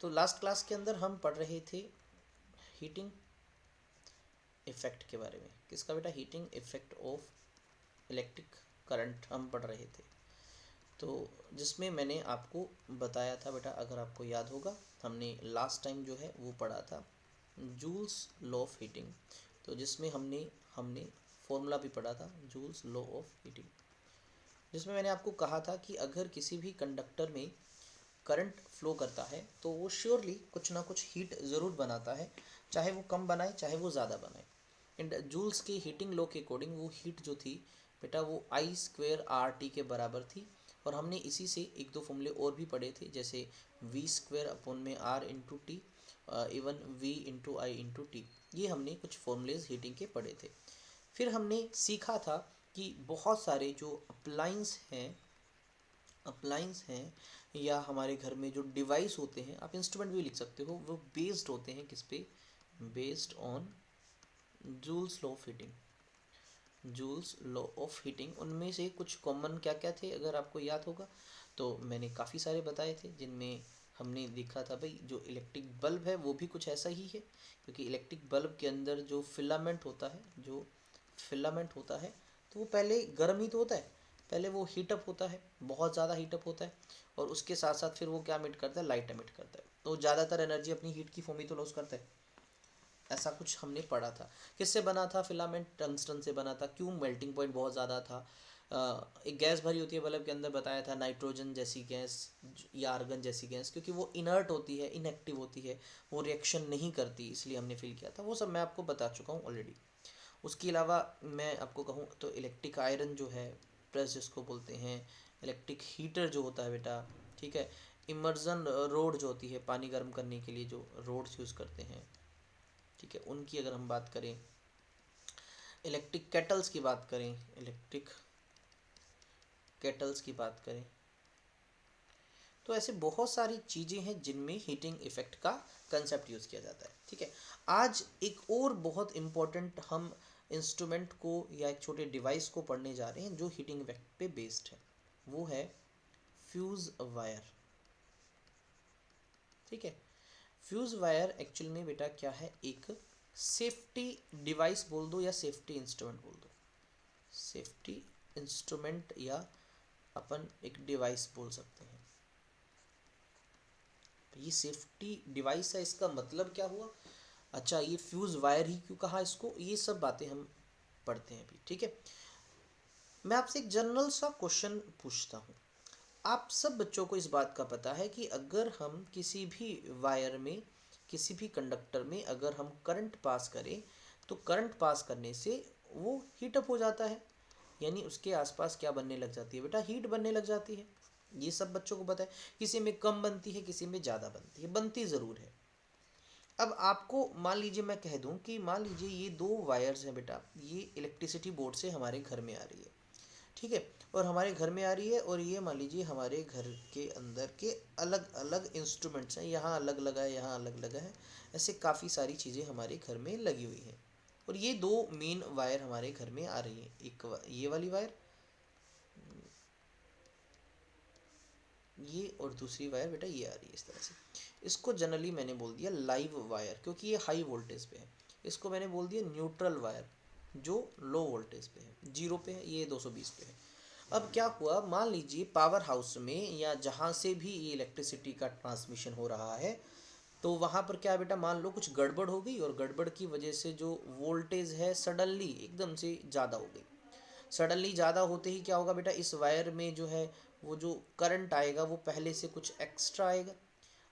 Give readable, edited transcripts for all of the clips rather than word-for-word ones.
तो last class के अंदर हम पढ़ रहे थे हीटिंग इफ़ेक्ट के बारे में। किसका बेटा? Heating effect of electric current हम पढ़ रहे थे। तो जिसमें मैंने आपको बताया था बेटा, अगर आपको याद होगा, हमने लास्ट टाइम जो है वो पढ़ा था जूल्स लॉ ऑफ हीटिंग। तो जिसमें हमने फॉर्मूला भी पढ़ा था जूल्स लॉ ऑफ हीटिंग, जिसमें मैंने आपको कहा था कि अगर किसी भी कंडक्टर में करंट फ्लो करता है तो वो श्योरली कुछ ना कुछ हीट ज़रूर बनाता है, चाहे वो कम बनाए चाहे वो ज़्यादा बनाए। एंड जूल्स के हीटिंग लॉ के अकॉर्डिंग वो हीट जो थी बेटा वो I²RT के बराबर थी। और हमने इसी से एक दो फॉर्मूले और भी पढ़े थे, जैसे V²/R/T, इवन V/I/T। ये हमने कुछ फॉर्मूलेज हीटिंग के पढ़े थे। फिर हमने सीखा था कि बहुत सारे जो अप्लाइंस हैं या हमारे घर में जो डिवाइस होते हैं, आप इंस्ट्रूमेंट भी लिख सकते हो, वो बेस्ड होते हैं किस पे? Based on joules law of heating. Joules law of heating, उनमें से कुछ कॉमन क्या क्या थे अगर आपको याद होगा तो मैंने काफ़ी सारे बताए थे, जिनमें हमने देखा था भाई जो इलेक्ट्रिक बल्ब है वो भी कुछ ऐसा ही है, क्योंकि इलेक्ट्रिक बल्ब के अंदर जो फिलामेंट होता है तो वो पहले गर्म ही तो होता है, पहले वो हीटअप होता है, बहुत ज़्यादा हीटअप होता है, और उसके साथ साथ फिर वो क्या एमिट करता है? लाइट एमिट करता है। तो ज़्यादातर एनर्जी अपनी हीट की फॉर्म ही तो लॉस करता है। ऐसा कुछ हमने पढ़ा था। किससे बना था फिलामेंट? टंगस्टन से बना था। क्यों? मेल्टिंग पॉइंट बहुत ज़्यादा था। एक गैस भरी होती है बल्ब के अंदर, बताया था नाइट्रोजन जैसी गैस या आर्गन जैसी गैस, क्योंकि वो इनर्ट होती है, इनएक्टिव होती है, वो रिएक्शन नहीं करती, इसलिए हमने फील किया था। वो सब मैं आपको बता चुका हूँ ऑलरेडी। उसके अलावा मैं आपको कहूँ तो इलेक्ट्रिक आयरन जो है, प्रेस जिसको बोलते हैं, इलेक्ट्रिक हीटर जो होता है बेटा, ठीक है, इमर्जन रोड जो होती है, पानी गर्म करने के लिए जो रोड्स यूज़ करते हैं, ठीक है, उनकी अगर हम बात करें, इलेक्ट्रिक केटल्स की बात करें, तो ऐसे बहुत सारी चीज़ें हैं जिनमें हीटिंग इफ़ेक्ट का कंसेप्ट यूज़ किया जाता है। ठीक है, आज एक और बहुत इम्पोर्टेंट हम इंस्ट्रूमेंट को या एक छोटे डिवाइस को पढ़ने जा रहे हैं जो हीटिंग इफ़ेक्ट पे बेस्ड है, वो है फ्यूज़ वायर। ठीक है, फ्यूज़ वायर एक्चुअल में बेटा क्या है? एक सेफ्टी डिवाइस बोल दो या सेफ्टी इंस्ट्रूमेंट बोल दो, सेफ्टी इंस्ट्रूमेंट या अपन एक डिवाइस बोल सकते हैं। ये सेफ्टी डिवाइस है, इसका मतलब क्या हुआ? अच्छा, ये फ्यूज़ वायर ही क्यों कहा इसको? ये सब बातें हम पढ़ते हैं अभी। ठीक है, मैं आपसे एक जनरल सा क्वेश्चन पूछता हूँ। आप सब बच्चों को इस बात का पता है कि अगर हम किसी भी वायर में, किसी भी कंडक्टर में अगर हम करंट पास करें तो करंट पास करने से वो हीटअप हो जाता है, यानी उसके आसपास क्या बनने लग जाती है बेटा? हीट बनने लग जाती है। ये सब बच्चों को पता है। किसी में कम बनती है, किसी में ज़्यादा बनती है, बनती ज़रूर है। अब आपको मान लीजिए मैं कह दूं कि मान लीजिए ये दो वायर्स हैं बेटा, ये इलेक्ट्रिसिटी बोर्ड से हमारे घर में आ रही है, ठीक है, और हमारे घर में आ रही है, और ये मान लीजिए हमारे घर के अंदर के अलग अलग इंस्ट्रूमेंट्स हैं, यहाँ अलग लगा है, यहाँ अलग लगा है, ऐसे काफ़ी सारी चीज़ें हमारे घर में लगी हुई हैं, और ये दो मेन वायर हमारे घर में आ रही हैं। एक ये वाली वायर, ये, और दूसरी वायर बेटा ये आ रही है इस तरह से। इसको जनरली मैंने बोल दिया लाइव वायर, क्योंकि ये हाई वोल्टेज पे है। इसको मैंने बोल दिया न्यूट्रल वायर, जो लो वोल्टेज पे है, 0 पे है, ये 220 पे है। अब क्या हुआ, मान लीजिए पावर हाउस में या जहाँ से भी ये इलेक्ट्रिसिटी का ट्रांसमिशन हो रहा है, तो वहाँ पर क्या बेटा, मान लो कुछ गड़बड़ हो गई, और गड़बड़ की वजह से जो वोल्टेज है सडनली एकदम से ज़्यादा हो गई। सडनली ज़्यादा होते ही क्या होगा बेटा, इस वायर में जो है वो जो करंट आएगा वो पहले से कुछ एक्स्ट्रा आएगा।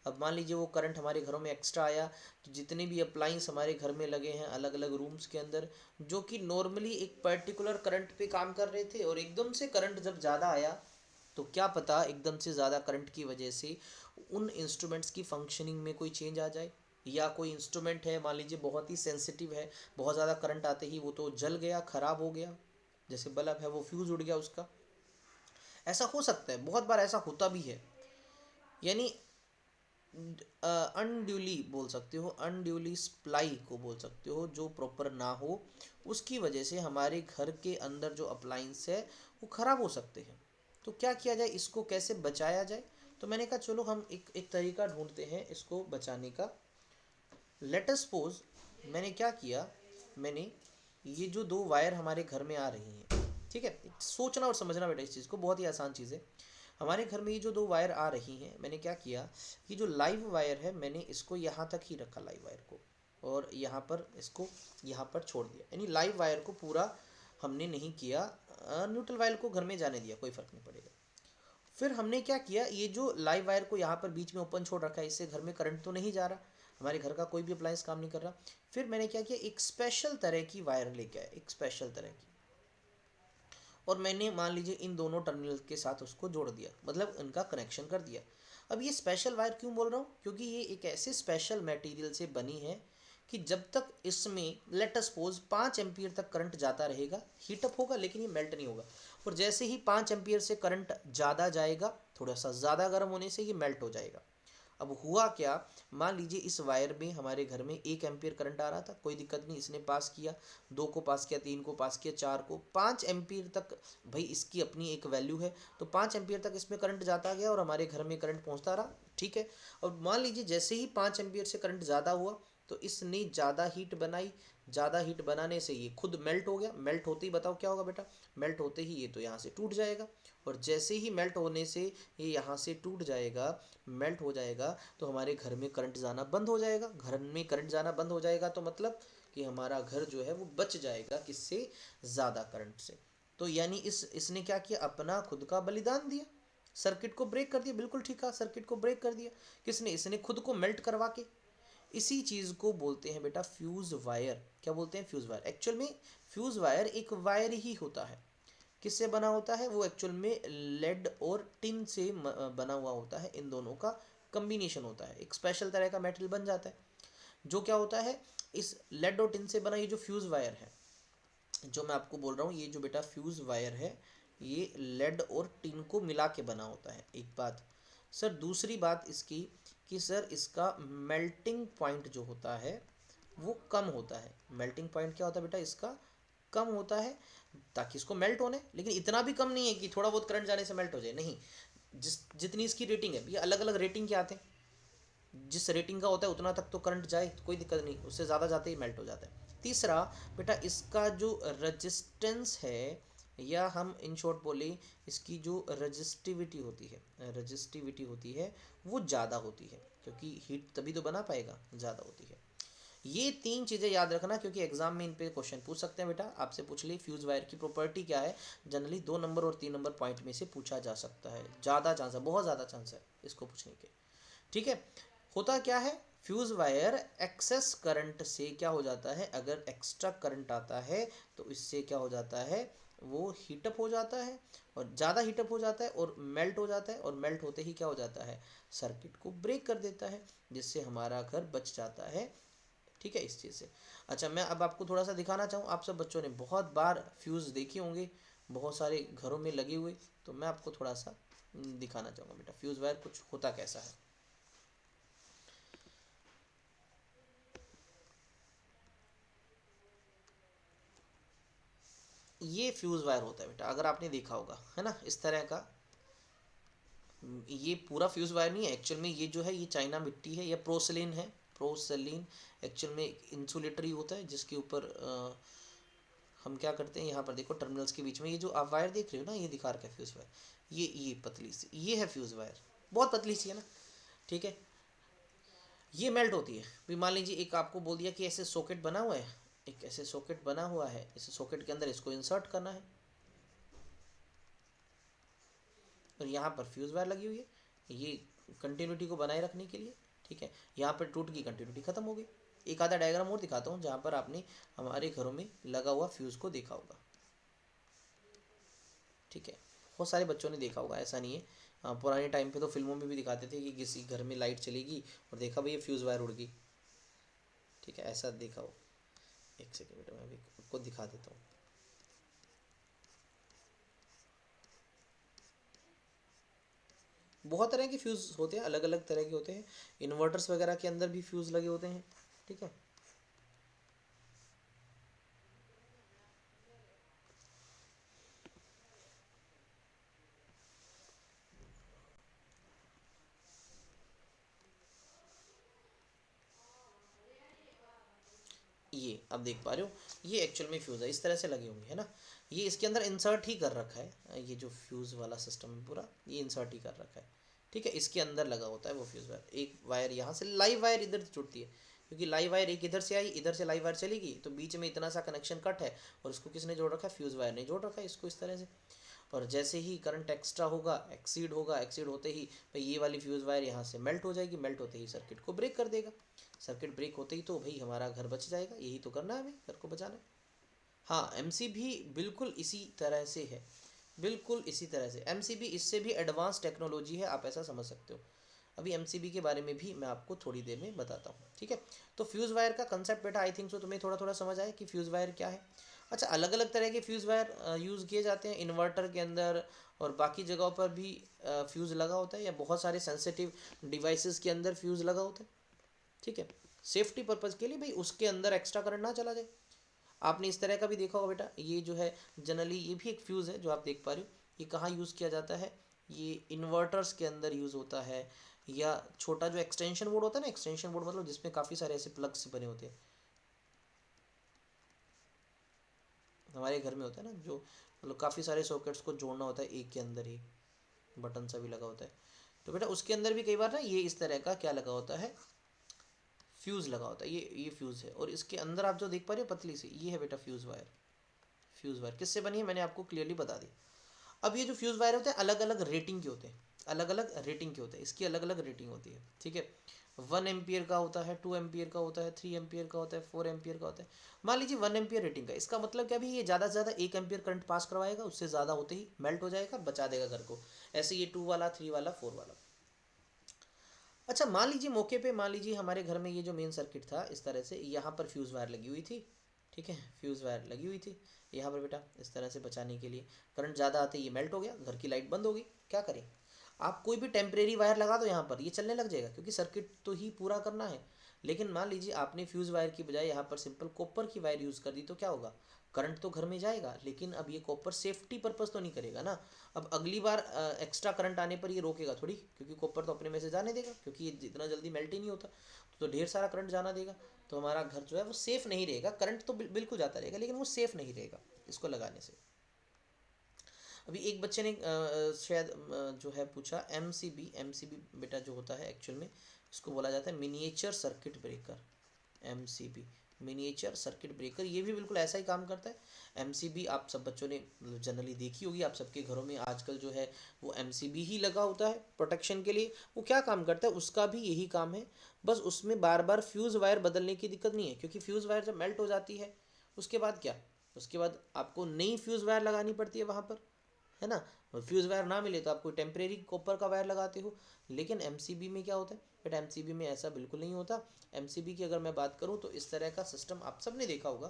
अब मान लीजिए वो करंट हमारे घरों में एक्स्ट्रा आया, तो जितने भी अप्लाइंस हमारे घर में लगे हैं अलग अलग रूम्स के अंदर, जो कि नॉर्मली एक पर्टिकुलर करंट पे काम कर रहे थे, और एकदम से करंट जब ज़्यादा आया, तो क्या पता एकदम से ज़्यादा करंट की वजह से उन इंस्ट्रूमेंट्स की फंक्शनिंग में कोई चेंज आ जाए, या कोई इंस्ट्रूमेंट है मान लीजिए बहुत ही सेंसिटिव है, बहुत ज़्यादा करंट आते ही वो तो जल गया, ख़राब हो गया, जैसे बल्ब है वो फ्यूज़ उड़ गया उसका। ऐसा हो सकता है, बहुत बार ऐसा होता भी है। यानी अनड्यूली बोल सकते हो, अनड्यूली सप्लाई को बोल सकते हो, जो प्रॉपर ना हो, उसकी वजह से हमारे घर के अंदर जो अप्लाइंस है वो ख़राब हो सकते हैं। तो क्या किया जाए, इसको कैसे बचाया जाए? तो मैंने कहा चलो हम एक तरीका ढूंढते हैं इसको बचाने का। लेट अस सपोज मैंने क्या किया, मैंने ये जो दो वायर हमारे घर में आ रही हैं, ठीक है, सोचना और समझना बेटा इस चीज़ को, बहुत ही आसान चीज़ है। हमारे घर में ये जो दो वायर आ रही हैं, मैंने क्या किया कि जो लाइव वायर है मैंने इसको यहाँ तक ही रखा, लाइव वायर को, और यहाँ पर इसको यहाँ पर छोड़ दिया, यानी लाइव वायर को पूरा हमने नहीं किया, न्यूट्रल वायर को घर में जाने दिया, कोई फ़र्क नहीं पड़ेगा। फिर हमने क्या किया, ये जो लाइव वायर को यहाँ पर बीच में ओपन छोड़ रखा है, इससे घर में करंट तो नहीं जा रहा, हमारे घर का कोई भी अप्लायंस काम नहीं कर रहा। फिर मैंने क्या किया, एक स्पेशल तरह की वायर लेके आया, एक स्पेशल तरह की, और मैंने मान लीजिए इन दोनों टर्मिनल के साथ उसको जोड़ दिया, मतलब इनका कनेक्शन कर दिया। अब ये स्पेशल वायर क्यों बोल रहा हूँ, क्योंकि ये एक ऐसे स्पेशल मटेरियल से बनी है कि जब तक इसमें लेट अस सपोज 5 एम्पियर तक करंट जाता रहेगा, हीटअप होगा लेकिन ये मेल्ट नहीं होगा, और जैसे ही 5 एम्पियर से करंट ज़्यादा जाएगा, थोड़ा सा ज़्यादा गर्म होने से ये मेल्ट हो जाएगा। अब हुआ क्या, मान लीजिए इस वायर में हमारे घर में 1 एम्पियर करंट आ रहा था, कोई दिक्कत नहीं, इसने पास किया, 2 को पास किया, 3 को पास किया, 4 को, 5 एम्पियर तक, भाई इसकी अपनी एक वैल्यू है, तो 5 एम्पियर तक इसमें करंट जाता गया और हमारे घर में करंट पहुंचता रहा, ठीक है। और मान लीजिए जैसे ही 5 एम्पियर से करंट ज़्यादा हुआ तो इसने ज़्यादा हीट बनाई, ज़्यादा हीट बनाने से ये खुद मेल्ट हो गया, मेल्ट होते ही बताओ क्या होगा बेटा, मेल्ट होते ही ये तो यहाँ से टूट जाएगा, और जैसे ही मेल्ट होने से ये यहाँ से टूट जाएगा, मेल्ट हो जाएगा, तो हमारे घर में करंट जाना बंद हो जाएगा। घर में करंट जाना बंद हो जाएगा तो मतलब कि हमारा घर जो है वो बच जाएगा किससे, ज़्यादा करंट से। तो यानी इसने क्या किया, अपना खुद का बलिदान दिया, सर्किट को ब्रेक कर दिया, बिल्कुल ठीक है, सर्किट को ब्रेक कर दिया, किसने, इसने खुद को मेल्ट करवा के। इसी चीज़ को बोलते हैं बेटा फ्यूज़ वायर। क्या बोलते हैं, फ्यूज़ वायर। एक्चुअल में फ्यूज़ वायर एक वायर ही होता है, किससे बना होता है वो, एक्चुअल में लेड और टिन से बना हुआ होता है, इन दोनों का कम्बिनेशन होता है, एक स्पेशल तरह का मेटल बन जाता है। जो क्या होता है, इस लेड और टिन से बना ये जो फ्यूज़ वायर है, जो मैं आपको बोल रहा हूँ, ये जो बेटा फ्यूज़ वायर है, ये लेड और टिन को मिला के बना होता है, एक बात। सर दूसरी बात इसकी कि सर इसका मेल्टिंग पॉइंट जो होता है वो कम होता है। मेल्टिंग पॉइंट क्या होता है बेटा, इसका कम होता है, ताकि इसको मेल्ट होने, लेकिन इतना भी कम नहीं है कि थोड़ा बहुत करंट जाने से मेल्ट हो जाए, नहीं। जितनी इसकी रेटिंग है, ये अलग अलग रेटिंग के आते हैं, जिस रेटिंग का होता है उतना तक तो करंट जाए तो कोई दिक्कत नहीं, उससे ज़्यादा जाते ही मेल्ट हो जाता है। तीसरा बेटा, इसका जो रजिस्टेंस है, या हम इन शॉर्ट बोले इसकी जो रजिस्टिविटी होती है वो ज़्यादा होती है, क्योंकि हीट तभी तो बना पाएगा, ज़्यादा होती है। ये 3 चीज़ें याद रखना, क्योंकि एग्जाम में इन पे क्वेश्चन पूछ सकते हैं बेटा, आपसे पूछ ली फ्यूज़ वायर की प्रॉपर्टी क्या है, जनरली 2 नंबर और 3 नंबर पॉइंट में से पूछा जा सकता है, ज़्यादा चांस है, बहुत ज़्यादा चांस है इसको पूछने के, ठीक है। होता क्या है, फ्यूज़ वायर एक्सेस करंट से क्या हो जाता है, अगर एक्स्ट्रा करंट आता है तो इससे क्या हो जाता है, वो हीटअप हो जाता है, और ज़्यादा हीटअप हो जाता है और मेल्ट हो जाता है, और मेल्ट होते ही क्या हो जाता है, सर्किट को ब्रेक कर देता है, जिससे हमारा घर बच जाता है, ठीक है, इस चीज़ से। अच्छा, मैं अब आपको थोड़ा सा दिखाना चाहूँ, आप सब बच्चों ने बहुत बार फ्यूज़ देखे होंगे, बहुत सारे घरों में लगे हुए, तो मैं आपको थोड़ा सा दिखाना चाहूँगा बेटा फ्यूज़ वायर कुछ होता कैसा है। ये फ्यूज़ वायर होता है बेटा, अगर आपने देखा होगा, है ना, इस तरह का। ये पूरा फ्यूज़ वायर नहीं है, एक्चुअल में ये जो है ये चाइना मिट्टी है, या प्रोसेलिन है, प्रोसेलिन। एक्चुअल में इंसुलेटर ही होता है, जिसके ऊपर हम क्या करते हैं, यहाँ पर देखो टर्मिनल्स के बीच में ये जो आप वायर देख रहे हो ना, ये दिखा रखा है फ्यूज़ वायर, ये पतली सी, ये है फ्यूज़ वायर, बहुत पतली सी है ना, ठीक है। ये मेल्ट होती है, भी मान लीजिए एक आपको बोल दिया कि ऐसे सॉकेट बना हुआ है, एक ऐसे सॉकेट बना हुआ है, इस सॉकेट के अंदर इसको इंसर्ट करना है, और यहाँ पर फ्यूज़ वायर लगी हुई है, ये कंटिन्यूटी को बनाए रखने के लिए, ठीक है। यहाँ पर टूट की कंटिन्यूटी खत्म हो गई। एक आधा डायग्राम और दिखाता हूँ, जहाँ पर आपने हमारे घरों में लगा हुआ फ्यूज़ को देखा होगा, ठीक है। बहुत सारे बच्चों ने देखा होगा, ऐसा नहीं है। पुराने टाइम पे तो फिल्मों में भी दिखाते थे कि किसी घर में लाइट चलेगी और देखा भाई ये फ्यूज़ वायर उड़ गई, ठीक है, ऐसा देखा हो। एक सेकेंड बेटा, मैं अभी आपको दिखा देता हूँ। बहुत तरह के फ्यूज़ होते हैं, अलग अलग तरह के होते हैं, इन्वर्टर्स वगैरह के अंदर भी फ्यूज़ लगे होते हैं, ठीक है। ये आप देख पा रहे हो, ये एक्चुअल में फ्यूज़ है, इस तरह से लगे होंगे, है ना। ये इसके अंदर इंसर्ट ही कर रखा है, ये जो फ्यूज़ वाला सिस्टम है पूरा ये इंसर्ट ही कर रखा है, ठीक है। इसके अंदर लगा होता है वो फ्यूज़ वायर, एक वायर यहाँ से, लाइव वायर इधर से जुड़ती है, क्योंकि लाइव वायर एक इधर से आई, इधर से लाइव वायर चलेगी, तो बीच में इतना सा कनेक्शन कट है, और इसको किसने जोड़ रखा है, फ्यूज़ वायर ने जोड़ रखा है इसको इस तरह से। और जैसे ही करंट एक्स्ट्रा होगा, एक्सीड होगा, एक्सीड होते ही भाई ये वाली फ्यूज़ वायर यहाँ से मेल्ट हो जाएगी, मेल्ट होते ही सर्किट को ब्रेक कर देगा, सर्किट ब्रेक होते ही तो भाई हमारा घर बच जाएगा, यही तो करना है, भाई घर को बचाना है। हाँ, एमसीबी बिल्कुल इसी तरह से है, बिल्कुल इसी तरह से। एमसीबी इससे भी एडवांस टेक्नोलॉजी है, आप ऐसा समझ सकते हो। अभी एमसीबी के बारे में भी मैं आपको थोड़ी देर में बताता हूँ, ठीक है। तो फ्यूज़ वायर का कंसेप्ट बेटा आई थिंक सो तुम्हें थोड़ा थोड़ा समझ आया कि फ्यूज़ वायर क्या है। अच्छा, अलग अलग तरह के फ्यूज़ वायर यूज़ किए जाते हैं इन्वर्टर के अंदर, और बाकी जगहों पर भी फ्यूज़ लगा होता है, या बहुत सारे सेंसिटिव डिवाइसेस के अंदर फ्यूज़ लगा होता है, ठीक है। सेफ्टी पर्पज़ के लिए भाई उसके अंदर एक्स्ट्रा करंट ना चला जाए। आपने इस तरह का भी देखा होगा बेटा, ये जो है जनरली ये भी एक फ्यूज़ है जो आप देख पा रहे हो, ये कहाँ यूज़ किया जाता है, ये इन्वर्टर्स के अंदर यूज़ होता है, या छोटा जो एक्सटेंशन बोर्ड होता है ना, एक्सटेंशन बोर्ड मतलब जिसमें काफ़ी सारे ऐसे प्लग्स बने होते हैं, हमारे घर में होता है ना, जो मतलब काफ़ी सारे सॉकेट्स को जोड़ना होता है एक के अंदर ही, बटन सा भी लगा होता है, तो बेटा उसके अंदर भी कई बार ना ये इस तरह का क्या लगा होता है, फ्यूज़ लगा होता है, ये फ्यूज़ है। और इसके अंदर आप जो देख पा रहे हो पतली सी, ये है बेटा फ्यूज़ वायर। फ्यूज़ वायर किससे बनी है मैंने आपको क्लियरली बता दी। अब ये जो फ्यूज़ वायर होते हैं अलग अलग रेटिंग के होते हैं, अलग अलग रेटिंग के होते हैं, इसकी अलग अलग रेटिंग होती है, ठीक है। 1 एम्पियर का होता है, 2 एम्पियर का होता है, 3 एम्पियर का होता है, 4 एम्पियर का होता है। मान लीजिए 1 एम्पियर रेटिंग का, इसका मतलब क्या भी, ये ज़्यादा से ज़्यादा 1 एम्पियर करंट पास करवाएगा, उससे ज़्यादा होते ही मेल्ट हो जाएगा, बचा देगा घर को। ऐसे ये 2 वाला, 3 वाला, 4 वाला। अच्छा, मान लीजिए मौके पे, मान लीजिए हमारे घर में ये जो मेन सर्किट था इस तरह से, यहाँ पर फ्यूज़ वायर लगी हुई थी, ठीक है, फ्यूज़ वायर लगी हुई थी यहाँ पर बेटा, इस तरह से बचाने के लिए। करंट ज़्यादा आते ही ये मेल्ट हो गया, घर की लाइट बंद हो गई, क्या करें। आप कोई भी टेम्परेरी वायर लगा दो यहाँ पर, ये चलने लग जाएगा, क्योंकि सर्किट तो ही पूरा करना है। लेकिन मान लीजिए आपने फ्यूज़ वायर की बजाय यहाँ पर सिंपल कॉपर की वायर यूज़ कर दी, तो क्या होगा, करंट तो घर में जाएगा, लेकिन अब ये कॉपर सेफ्टी पर्पज़ तो नहीं करेगा ना। अब अगली बार एक्स्ट्रा करंट आने पर ये रोकेगा थोड़ी, क्योंकि कॉपर तो अपने में से जाने देगा, क्योंकि ये जितना जल्दी मेल्ट ही नहीं होता, तो ढेर सारा करंट जाना देगा। तो हमारा घर जो है वो सेफ़ नहीं रहेगा, करंट तो बिल्कुल जाता रहेगा, लेकिन वो सेफ़ नहीं रहेगा इसको लगाने से। अभी एक बच्चे ने शायद जो है पूछा, एम सी बी बेटा जो होता है एक्चुअल में इसको बोला जाता है miniature circuit breaker. M miniature circuit breaker, ये भी बिल्कुल ऐसा ही काम करता है। एम आप सब बच्चों ने जनरली देखी होगी, आप सबके घरों में आजकल जो है वो एम ही लगा होता है प्रोटेक्शन के लिए। वो क्या काम करता है, उसका भी यही काम है, बस उसमें बार बार फ्यूज़ वायर बदलने की दिक्कत नहीं है, क्योंकि फ्यूज़ वायर जब मेल्ट हो जाती है उसके बाद क्या, उसके बाद आपको नई फ्यूज़ वायर लगानी पड़ती है वहाँ पर, है ना। फ्यूज़ वायर ना मिले तो आप कोई टेम्परेरी कॉपर का वायर लगाते हो। लेकिन एमसीबी में क्या होता है, बट एमसीबी में ऐसा बिल्कुल नहीं होता। एमसीबी की अगर मैं बात करूँ तो इस तरह का सिस्टम आप सब ने देखा होगा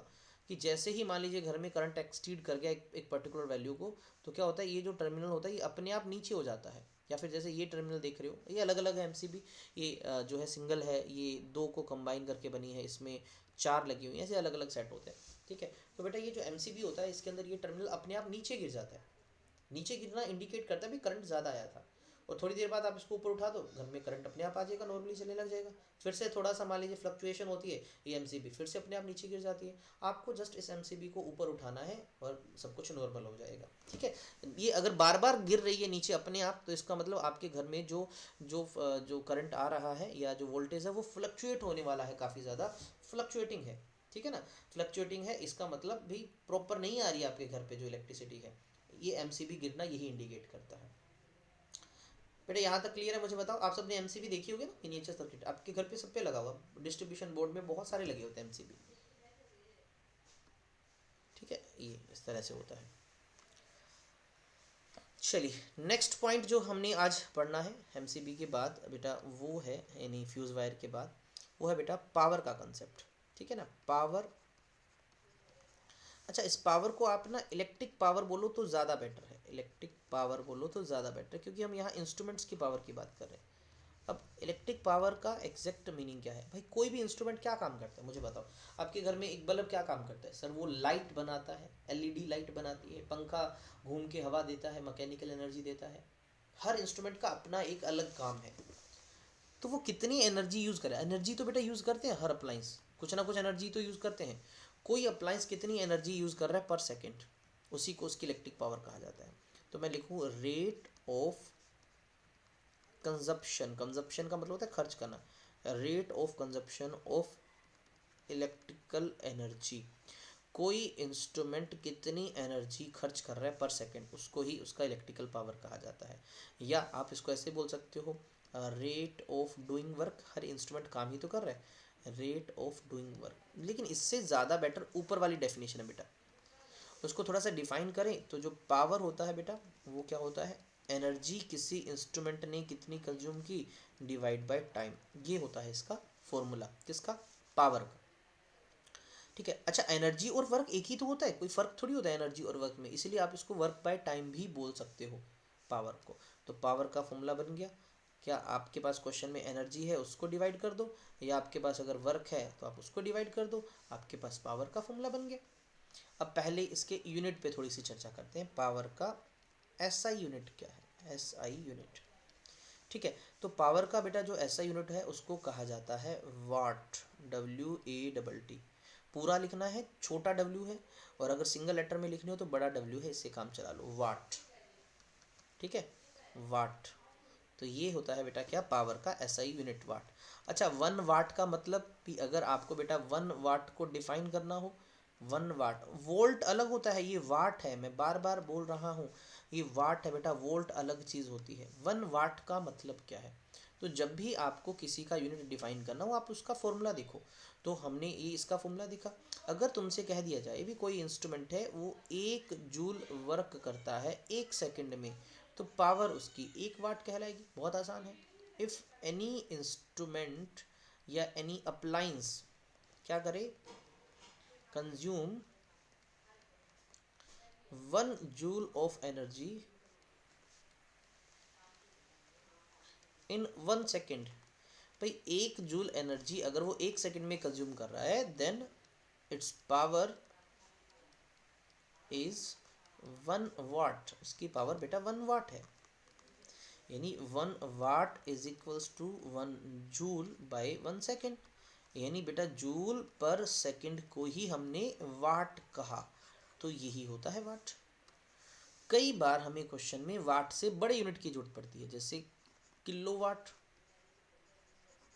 कि जैसे ही मान लीजिए घर में करंट एक्सटीड कर गया एक पर्टिकुलर वैल्यू को, तो क्या होता है, ये जो टर्मिनल होता है ये अपने आप नीचे हो जाता है। या फिर जैसे ये टर्मिनल देख रहे हो, ये अलग अलग है एमसीबी, ये जो है सिंगल है, ये दो को कंबाइन करके बनी है, इसमें 4 लगी हुई हैं, ऐसे अलग अलग सेट होते हैं, ठीक है। तो बेटा ये जो एमसीबी होता है इसके अंदर ये टर्मिनल अपने आप नीचे गिर जाता है। नीचे गिरना इंडिकेट करता है भी करंट ज़्यादा आया था, और थोड़ी देर बाद आप इसको ऊपर उठा दो, घर में करंट अपने आप आ जाएगा, नॉर्मली चलने लग जाएगा। फिर से थोड़ा सा मान लीजिए फ्लक्चुएशन होती है, ये एमसीबी फिर से अपने आप नीचे गिर जाती है। आपको जस्ट इस एमसीबी को ऊपर उठाना है और सब कुछ नॉर्मल हो जाएगा, ठीक है। ये अगर बार बार गिर रही है नीचे अपने आप, तो इसका मतलब आपके घर में जो जो जो करंट आ रहा है या जो वोल्टेज है वो फ्लक्चुएट होने वाला है, काफ़ी ज़्यादा फ्लक्चुएटिंग है, ठीक है ना। फ्लक्चुएटिंग है इसका मतलब भी प्रॉपर नहीं आ रही है आपके घर पे जो इलेक्ट्रिसिटी है, ये एमसीबी गिरना यही इंडिकेट करता है। बेटा यहाँ तक क्लियर है, मुझे बताओ, आप सबने एमसीबी देखी होगी ना, मिनिएचर सर्किट आपके घर पे सब पे लगा हुआ, डिस्ट्रीब्यूशन बोर्ड में बहुत सारे लगे होते हैं एमसीबी, ठीक है, ये इस तरह से होता है। चलिए नेक्स्ट पॉइंट जो हमने आज पढ़ना है एमसीबी के बाद बेटा, वो है यानी फ्यूज़ वायर के बाद, वो है बेटा पावर का कंसेप्ट, ठीक है ना, पावर। अच्छा, इस पावर को आप ना इलेक्ट्रिक पावर बोलो तो ज़्यादा बेटर है, इलेक्ट्रिक पावर बोलो तो ज़्यादा बेटर है, क्योंकि हम यहाँ इंस्ट्रूमेंट्स की पावर की बात कर रहे हैं। अब इलेक्ट्रिक पावर का एग्जैक्ट मीनिंग क्या है भाई, कोई भी इंस्ट्रूमेंट क्या काम करता है मुझे बताओ। आपके घर में एक बल्ब क्या काम करता है सर, वो लाइट बनाता है, एलईडी लाइट बनाती है, पंखा घूम के हवा देता है, मैकेनिकल एनर्जी देता है। हर इंस्ट्रूमेंट का अपना एक अलग काम है, तो वो कितनी एनर्जी यूज़ करे, एनर्जी तो बेटा यूज़ करते हैं हर अप्लाइंस, कुछ ना कुछ एनर्जी तो यूज़ करते हैं। कोई अप्लायंस कितनी एनर्जी यूज़ कर रहा है पर सेकेंड, उसी को उसकी इलेक्ट्रिक पावर कहा जाता है। तो मैं लिखूँ रेट ऑफ कंजप्शन, कंजप्शन का मतलब होता है खर्च करना, rate of consumption of electrical energy. कोई इंस्ट्रूमेंट कितनी एनर्जी खर्च कर रहा है पर सेकेंड, उसको ही उसका इलेक्ट्रिकल पावर कहा जाता है। या आप इसको ऐसे बोल सकते हो rate of doing work, her instrument काम ही तो कर रहा है, रेट ऑफ डूइंग वर्क। लेकिन इससे ज़्यादा बेटर ऊपर वाली डेफिनेशन है बेटा, उसको थोड़ा सा डिफाइन करें तो जो पावर होता है बेटा वो क्या होता है, एनर्जी किसी इंस्ट्रूमेंट ने कितनी कंज्यूम की डिवाइड बाय टाइम, ये होता है इसका फॉर्मूला, किसका, पावर का। ठीक है, अच्छा एनर्जी और वर्क एक ही तो होता है, कोई फर्क थोड़ी होता है एनर्जी और वर्क में, इसलिए आप इसको वर्क बाय टाइम भी बोल सकते हो पावर को। तो पावर का फॉर्मूला बन गया। क्या आपके पास क्वेश्चन में एनर्जी है उसको डिवाइड कर दो, या आपके पास अगर वर्क है तो आप उसको डिवाइड कर दो, आपके पास पावर का फॉर्मूला बन गया। अब पहले इसके यूनिट पे थोड़ी सी चर्चा करते हैं, पावर का एसआई यूनिट क्या है, एसआई यूनिट। ठीक है, तो पावर का बेटा जो एसआई यूनिट है उसको कहा जाता है वाट, WATT। पूरा लिखना है, छोटा W है, और अगर सिंगल लेटर में लिखनी हो तो बड़ा W है, इससे काम चला लो, वाट। ठीक है, वाट। तो ये होता है बेटा क्या, पावर का एसआई यूनिट वाट। अच्छा 1 वाट का मतलब भी अगर आपको बेटा 1 वाट को डिफाइन करना हो, 1 वाट, वोल्ट अलग होता है, ये वाट है, मैं बार बार बोल रहा हूँ, ये वाट है बेटा, वोल्ट अलग चीज़ होती है। 1 वाट का मतलब क्या है, तो जब भी आपको किसी का यूनिट डिफाइन करना हो आप उसका फॉर्मूला देखो। तो हमने ये इसका फॉर्मूला देखा। अगर तुमसे कह दिया जाए भी कोई इंस्ट्रूमेंट है वो 1 जूल वर्क करता है 1 सेकंड में, तो पावर उसकी 1 वाट कहलाएगी। बहुत आसान है। इफ़ एनी इंस्ट्रूमेंट या एनी अप्लायंस क्या करे, consume 1 joule of energy in 1 second, भाई 1 जूल एनर्जी अगर वो 1 सेकेंड में कंज्यूम कर रहा है then its power is 1 watt, उसकी पावर बेटा 1 वाट है। यानी 1 watt is equals to 1 joule by 1 second, यानी बेटा जूल पर सेकेंड को ही हमने वाट कहा, तो यही होता है वाट। कई बार हमें क्वेश्चन में वाट से बड़े यूनिट की जरूरत पड़ती है, जैसे किलोवाट।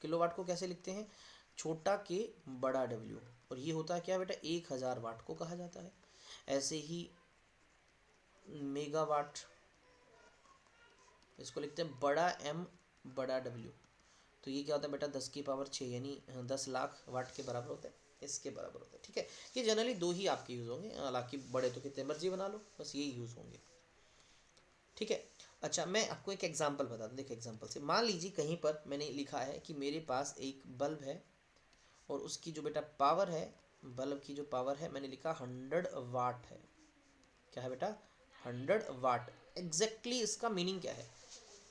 किलोवाट को कैसे लिखते हैं, छोटा के बड़ा W, और ये होता है क्या बेटा 1000 वाट को कहा जाता है। ऐसे ही मेगावाट, इसको लिखते हैं बड़ा M बड़ा W, तो ये क्या होता है बेटा 10 की पावर 6, यानी 10 लाख वाट के बराबर होता है, इसके बराबर होता है। ठीक है, ये जनरली दो ही आपके यूज़ होंगे, हालांकि बड़े तो कितने मर्जी बना लो, बस यही यूज़ होंगे। ठीक है, अच्छा मैं आपको एक एग्जांपल बता दूँ, देखो एग्जांपल से मान लीजिए कहीं पर मैंने लिखा है कि मेरे पास एक बल्ब है और उसकी जो बेटा पावर है, बल्ब की जो पावर है मैंने लिखा 100 वाट है। क्या है बेटा 100 वाट। एग्जैक्टली इसका मीनिंग क्या है,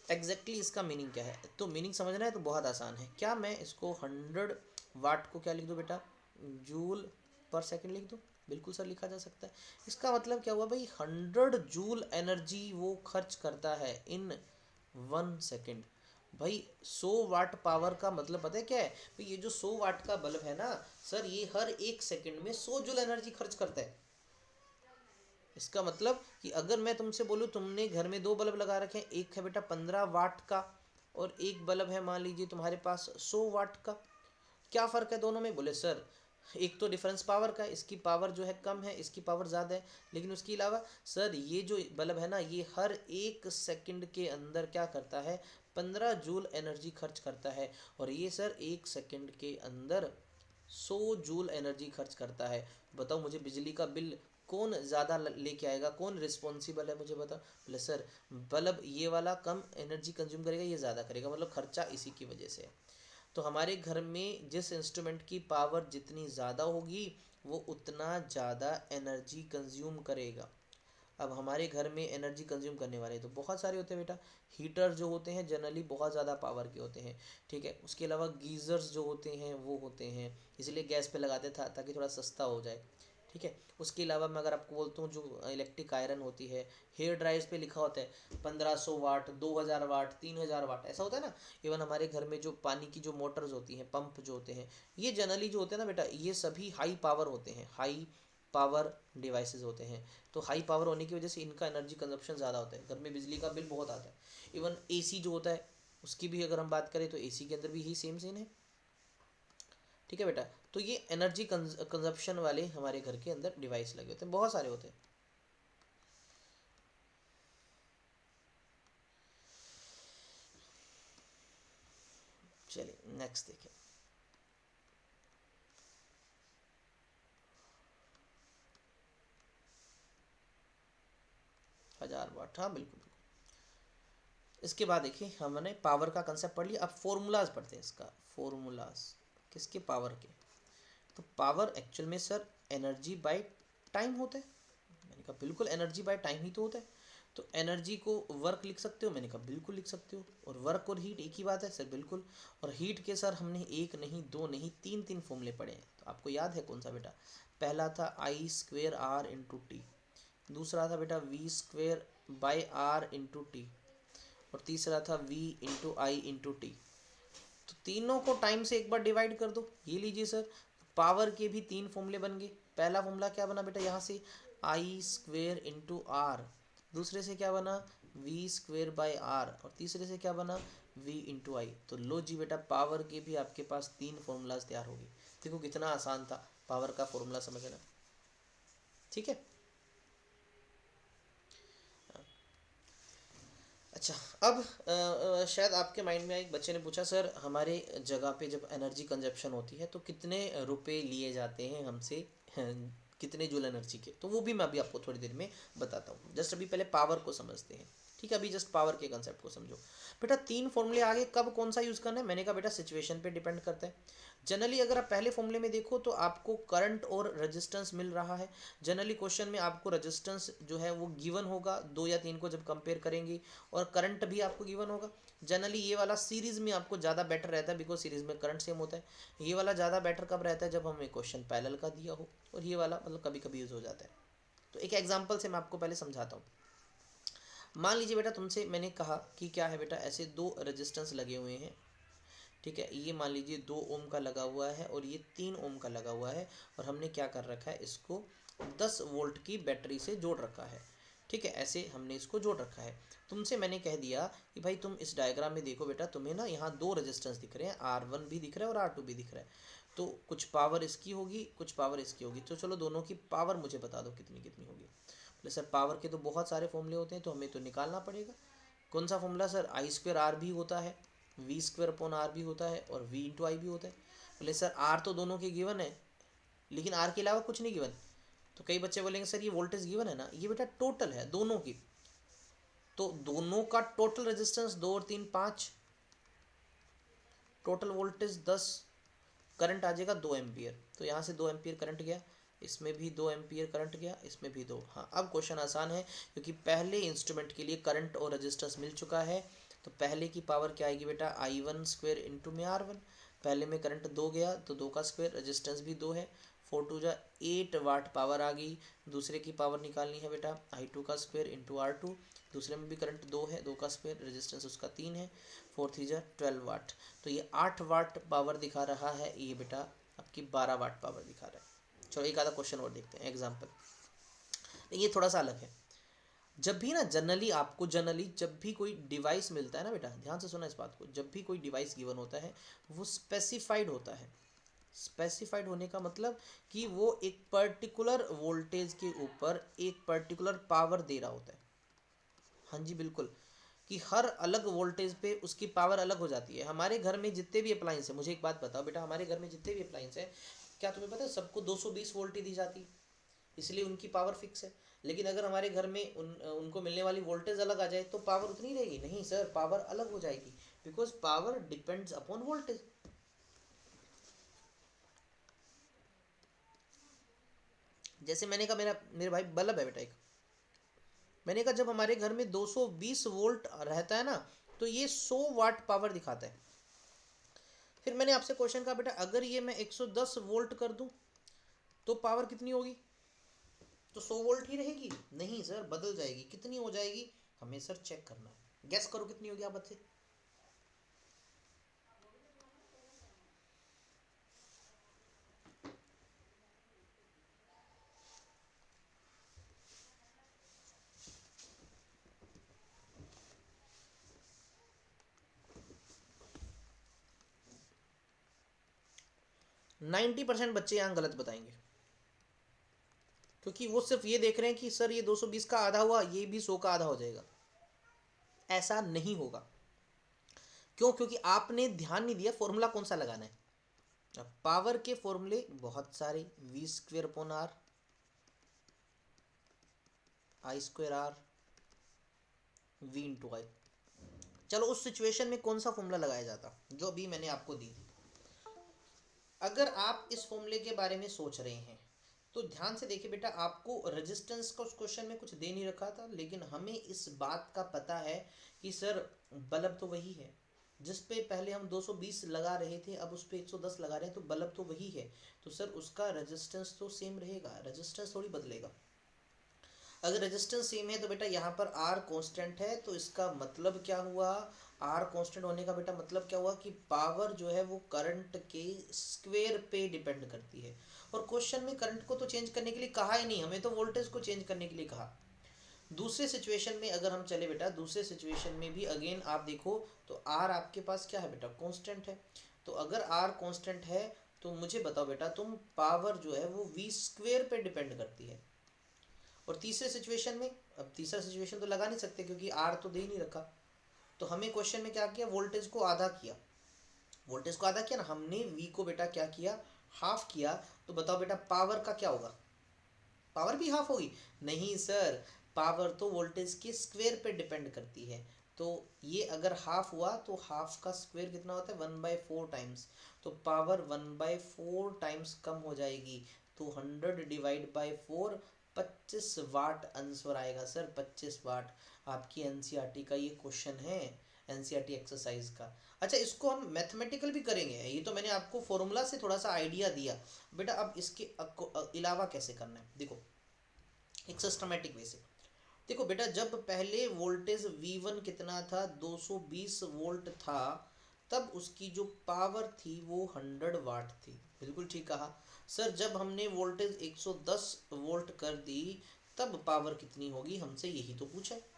एग्जैक्टली इसका मीनिंग क्या है, तो मीनिंग समझना है तो बहुत आसान है। क्या मैं इसको 100 वाट को क्या लिख दूँ बेटा, जूल पर सेकेंड लिख दूँ, बिल्कुल सर लिखा जा सकता है। इसका मतलब क्या हुआ भाई, 100 जूल एनर्जी वो खर्च करता है इन 1 सेकेंड। भाई 100 वाट पावर का मतलब पता है क्या है, भाई ये जो 100 वाट का बल्ब है ना सर, ये हर 1 सेकेंड में 100 जूल एनर्जी खर्च करता है। इसका मतलब कि अगर मैं तुमसे बोलूँ तुमने घर में 2 बल्ब लगा रखे हैं, एक है बेटा 15 वाट का और एक बल्ब है मान लीजिए तुम्हारे पास 100 वाट का, क्या फ़र्क है दोनों में, बोले सर एक तो डिफरेंस पावर का, इसकी पावर जो है कम है, इसकी पावर ज़्यादा है, लेकिन उसके अलावा सर ये जो बल्ब है ना ये हर 1 सेकंड के अंदर क्या करता है, 15 जूल एनर्जी खर्च करता है, और ये सर 1 सेकंड के अंदर 100 जूल एनर्जी खर्च करता है। बताओ मुझे बिजली का बिल कौन ज़्यादा लेके आएगा, कौन रिस्पॉन्सिबल है, मुझे बताओ। बोले सर बल्ब ये वाला कम एनर्जी कंज्यूम करेगा, ये ज़्यादा करेगा, मतलब खर्चा इसी की वजह से है। तो हमारे घर में जिस इंस्ट्रूमेंट की पावर जितनी ज़्यादा होगी वो उतना ज़्यादा एनर्जी कंज्यूम करेगा। अब हमारे घर में एनर्जी कंज्यूम करने वाले तो बहुत सारे होते हैं बेटा। हीटर जो होते हैं जनरली बहुत ज़्यादा पावर के होते हैं। ठीक है, उसके अलावा गीज़र्स जो होते हैं वो होते हैं, इसलिए गैस पे लगाते था ताकि थोड़ा सस्ता हो जाए। ठीक है। उसके अलावा मैं अगर आपको बोलता हूँ जो इलेक्ट्रिक आयरन होती है, हेयर ड्रायर्स पे लिखा होता है 1500 वाट, 2000 वाट, 3000 वाट, ऐसा होता है ना। इवन हमारे घर में जो पानी की जो मोटर्स होती हैं, पंप जो होते हैं, ये जनरली जो होते हैं ना बेटा, ये सभी हाई पावर होते हैं, हाई पावर डिवाइसेस होते हैं। तो हाई पावर होने की वजह से इनका एनर्जी कंजप्शन ज़्यादा होता है, घर में बिजली का बिल बहुत आता है। इवन एसी जो होता है उसकी भी अगर हम बात करें तो एसी के अंदर भी यही सेम सीन है, ठीक है बेटा। तो ये एनर्जी कंजप्शन वाले हमारे घर के अंदर डिवाइस लगे होते हैं, बहुत सारे होते हैं। चलिए नेक्स्ट देखें। हजार वाट, हाँ बिल्कुल बिल्कुल। इसके बाद देखिए हमने पावर का कंसेप्ट पढ़ लिया, अब फॉर्मूलाज पढ़ते हैं इसका। फॉर्मूलाज किसके? पावर के। तो पावर एक्चुअल में सर एनर्जी बाय टाइम होता है। मैंने कहा बिल्कुल एनर्जी बाय टाइम ही तो होता है। तो एनर्जी को वर्क लिख सकते हो? मैंने कहा बिल्कुल लिख सकते हो। और वर्क और हीट एक ही बात है सर? बिल्कुल। और हीट के सर हमने एक नहीं, दो नहीं, तीन तीन फॉर्मूले पढ़े हैं। तो आपको याद है कौन सा बेटा? पहला था I square R into T, दूसरा था बेटा V square by R into T, और तीसरा था V into I into T. तो तीनों को टाइम से एक बार डिवाइड कर दो। ये लीजिए सर, पावर के भी तीन फॉर्मूले बन गए। पहला फॉर्मूला क्या बना बेटा? यहाँ से आई स्क्वेयर इंटू आर, दूसरे से क्या बना? वी स्क्वेयर बाय आर, और तीसरे से क्या बना? वी इंटू आई। तो लो जी बेटा, पावर के भी आपके पास तीन फॉर्मूलाज तैयार हो गए। देखो कितना आसान था पावर का फॉर्मूला समझना, ठीक है। अच्छा, अब शायद आपके माइंड में एक बच्चे ने पूछा, सर हमारे जगह पे जब एनर्जी कंजप्शन होती है तो कितने रुपए लिए जाते हैं हमसे, कितने जूल एनर्जी के? तो वो भी मैं अभी आपको थोड़ी देर में बताता हूँ। जस्ट अभी पहले पावर को समझते हैं, ठीक है। अभी जस्ट पावर के कंसेप्ट को समझो बेटा। तीन फॉर्मूले आगे, कब कौन सा यूज़ करना है? मैंने कहा बेटा सिचुएशन पे डिपेंड करता है। जनरली अगर आप पहले फॉर्मूले में देखो तो आपको करंट और रेजिस्टेंस मिल रहा है। जनरली क्वेश्चन में आपको रेजिस्टेंस जो है वो गिवन होगा, दो या तीन को जब कंपेयर करेंगे, और करंट भी आपको गिवन होगा। जनरली ये वाला सीरीज में आपको ज़्यादा बेटर रहता है, बिकॉज सीरीज में करंट सेम होता है। ये वाला ज़्यादा बेटर कब रहता है? जब हमें क्वेश्चन पैरेलल का दिया हो। और ये वाला मतलब कभी कभी यूज़ हो जाता है। तो एक एग्जाम्पल से मैं आपको पहले समझाता हूँ। मान लीजिए बेटा तुमसे मैंने कहा कि क्या है बेटा, ऐसे दो रेजिस्टेंस लगे हुए हैं, ठीक है। ये मान लीजिए 2 ओम का लगा हुआ है और ये 3 ओम का लगा हुआ है, और हमने क्या कर रखा है, इसको 10 वोल्ट की बैटरी से जोड़ रखा है, ठीक है। ऐसे हमने इसको जोड़ रखा है। तुमसे मैंने कह दिया कि भाई तुम इस डायग्राम में देखो बेटा, तुम्हें ना यहाँ दो रेजिस्टेंस दिख रहे हैं, R1 भी दिख रहा है और R2 भी दिख रहा है। तो कुछ पावर इसकी होगी, कुछ पावर इसकी होगी। तो चलो दोनों की पावर मुझे बता दो कितनी कितनी होगी। बोले सर पावर के तो बहुत सारे फॉर्मूले होते हैं, तो हमें तो निकालना पड़ेगा। कौन सा formula? Sir I square are भी होता है, वी स्क्वेयर अपॉन आर भी होता है, और वी इंटू आई भी होता है। बोले सर आर तो दोनों के गिवन है, लेकिन आर के अलावा कुछ नहीं गिवन। तो कई बच्चे बोलेंगे सर ये वोल्टेज गिवन है ना। ये बेटा टोटल है दोनों की। तो दोनों का टोटल रेजिस्टेंस 2 और 3 5, टोटल वोल्टेज 10, करंट आ जाएगा 2 एम्पियर। तो यहाँ से 2 एम्पियर करंट गया, इसमें भी 2 एम्पियर करंट गया, इसमें भी 2। हाँ अब क्वेश्चन आसान है, क्योंकि पहले इंस्ट्रूमेंट के लिए करंट और रेजिस्टेंस मिल चुका है। तो पहले की पावर क्या आएगी बेटा? I1 स्क्वेयर इंटू में R1। पहले में करंट 2 गया तो 2 का स्क्वेयर, रेजिस्टेंस भी 2 है, 4 2 8 वाट पावर आ गई। दूसरे की पावर निकालनी है बेटा, I2 का स्क्वेयर इंटू R2। दूसरे में भी करंट 2 है, 2 का स्क्वेयर, रेजिस्टेंस उसका 3 है, 4 3 12 वाट। तो ये 8 वाट पावर दिखा रहा है, ये बेटा आपकी 12 वाट पावर दिखा रहा है। चलो एक आधा क्वेश्चन और देखते हैं एग्जाम्पल। ये थोड़ा सा अलग है। जब भी ना जनरली जब भी कोई डिवाइस मिलता है ना बेटा, ध्यान से सुना इस बात को, जब भी कोई डिवाइस गिवन होता है वो स्पेसिफाइड होता है। स्पेसिफाइड होने का मतलब कि वो एक पर्टिकुलर वोल्टेज के ऊपर एक पर्टिकुलर पावर दे रहा होता है। हाँ जी बिल्कुल, कि हर अलग वोल्टेज पे उसकी पावर अलग हो जाती है। हमारे घर में जितने भी अप्लाइंस है, मुझे एक बात बताओ बेटा, हमारे घर में जितने भी अप्लाइंस है, क्या तुम्हें पता है सबको 220 वोल्ट ही दी जाती है, इसलिए उनकी पावर फिक्स है। लेकिन अगर हमारे घर में उनको मिलने वाली वोल्टेज अलग आ जाए तो पावर उतनी रहेगी? नहीं सर, पावर अलग हो जाएगी, because power depends upon voltage. जैसे मैंने कहा मेरे भाई बल्ब है बेटा एक, मैंने कहा जब हमारे घर में 220 वोल्ट रहता है ना, तो ये 100 वाट पावर दिखाता है। फिर मैंने आपसे क्वेश्चन कहा बेटा, अगर ये मैं 110 वोल्ट कर दूं तो पावर कितनी होगी? तो 100 वोल्ट ही रहेगी? नहीं सर, बदल जाएगी। कितनी हो जाएगी हमें सर चेक करना है। गैस करो कितनी होगी आप बच्चे। 90% बच्चे यहाँ गलत बताएंगे, क्योंकि वो सिर्फ ये देख रहे हैं कि सर ये 220 का आधा हुआ, ये भी 100 का आधा हो जाएगा। ऐसा नहीं होगा। क्यों? क्योंकि आपने ध्यान नहीं दिया फॉर्मूला कौन सा लगाना है। अब पावर के फॉर्मूले बहुत सारे, V square upon R, I square R, V into I. चलो उस सिचुएशन में कौन सा फॉर्मूला लगाया जाता जो अभी मैंने आपको दी। अगर आप इस फॉर्मूले के बारे में सोच रहे हैं तो ध्यान से देखिए बेटा, आपको रेजिस्टेंस का उस क्वेश्चन में कुछ दे नहीं रखा था, लेकिन हमें इस बात का पता है कि सर बल्ब तो वही है जिस पे पहले हम 220 लगा रहे थे, अब उस पे 110 लगा रहे हैं, तो बल्ब तो वही है, तो सर उसका रेजिस्टेंस तो सेम रहेगा, रेजिस्टेंस थोड़ी बदलेगा। अगर रेजिस्टेंस सेम है तो बेटा यहाँ पर आर कांस्टेंट है, तो इसका मतलब क्या हुआ, आर कांस्टेंट होने का बेटा मतलब क्या हुआ कि पावर जो है वो करंट के स्क्वायर पे डिपेंड करती है। और क्वेश्चन में करंट को तो चेंज करने के लिए कहा ही नहीं, हमें तो वोल्टेज को चेंज करने के लिए कहा। दूसरे सिचुएशन में अगर हम चले बेटा, दूसरे सिचुएशन में भी अगेन आप देखो तो आर आपके पास क्या है बेटा, कांस्टेंट है। तो अगर आर कांस्टेंट है तो मुझे बताओ बेटा तुम, पावर जो है वो वी स्क्वेयर पे डिपेंड करती है। और तीसरे सिचुएशन में, अब तीसरा सिचुएशन तो लगा नहीं सकते क्योंकि आर तो दे ही नहीं रखा, तो हमें क्वेश्चन में क्या किया, वोल्टेज को आधा किया। वोल्टेज को आधा किया ना हमने, वी को बेटा क्या किया, हाफ किया। तो बताओ बेटा पावर का क्या होगा, पावर भी हाफ होगी? नहीं सर, पावर तो वोल्टेज के स्क्वायर पे डिपेंड करती है। तो ये अगर हाफ हुआ तो हाफ का स्क्वायर कितना होता है, 1/4 टाइम्स। तो पावर 1/4 टाइम्स कम हो जाएगी, तो 100 डिवाइड बाई 4, 25 वाट आंसर आएगा सर, 25 वाट। आपकी एनसीईआरटी का ये क्वेश्चन है, एनसीईआरटी एक्सरसाइज का। अच्छा, इसको हम मैथमेटिकल भी करेंगे, ये तो मैंने आपको फॉर्मूला से थोड़ा सा आइडिया दिया बेटा। अब इसके अलावा कैसे करना है देखो, एक सिस्टमेटिक वे से देखो बेटा। जब पहले वोल्टेज V1 कितना था, 220 वोल्ट था, तब उसकी जो पावर थी वो 100 वाट थी। बिल्कुल ठीक कहा सर। जब हमने वोल्टेज 110 वोल्ट कर दी तब पावर कितनी होगी, हमसे यही तो पूछा है।